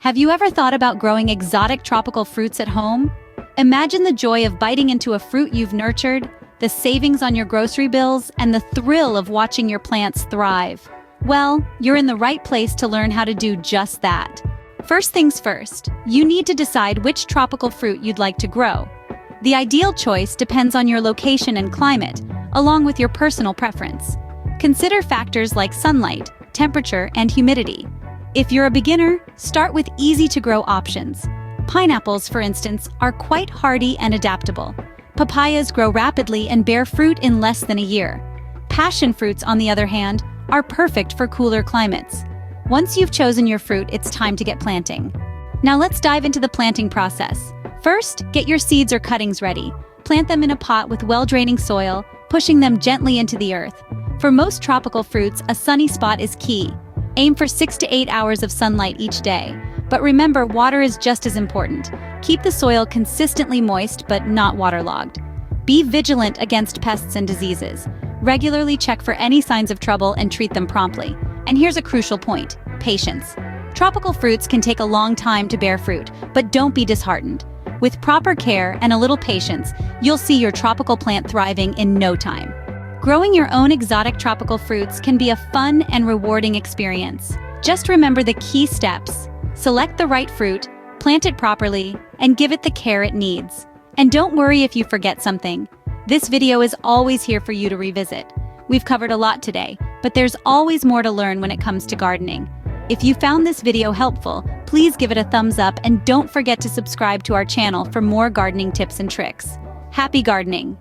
Have you ever thought about growing exotic tropical fruits at home? Imagine the joy of biting into a fruit you've nurtured, the savings on your grocery bills, and the thrill of watching your plants thrive. Well, you're in the right place to learn how to do just that. First things first, you need to decide which tropical fruit you'd like to grow. The ideal choice depends on your location and climate, along with your personal preference. Consider factors like sunlight, temperature, and humidity. If you're a beginner, start with easy-to-grow options. Pineapples, for instance, are quite hardy and adaptable. Papayas grow rapidly and bear fruit in less than a year. Passion fruits, on the other hand, are perfect for cooler climates. Once you've chosen your fruit, it's time to get planting. Now let's dive into the planting process. First, get your seeds or cuttings ready. Plant them in a pot with well-draining soil, pushing them gently into the earth. For most tropical fruits, a sunny spot is key. Aim for 6 to 8 hours of sunlight each day. But remember, water is just as important. Keep the soil consistently moist but not waterlogged. Be vigilant against pests and diseases. Regularly check for any signs of trouble and treat them promptly. And here's a crucial point: patience. Tropical fruits can take a long time to bear fruit, but don't be disheartened. With proper care and a little patience, you'll see your tropical plant thriving in no time. Growing your own exotic tropical fruits can be a fun and rewarding experience. Just remember the key steps. Select the right fruit, plant it properly, and give it the care it needs. And don't worry if you forget something. This video is always here for you to revisit. We've covered a lot today, but there's always more to learn when it comes to gardening. If you found this video helpful, please give it a thumbs up and don't forget to subscribe to our channel for more gardening tips and tricks. Happy gardening!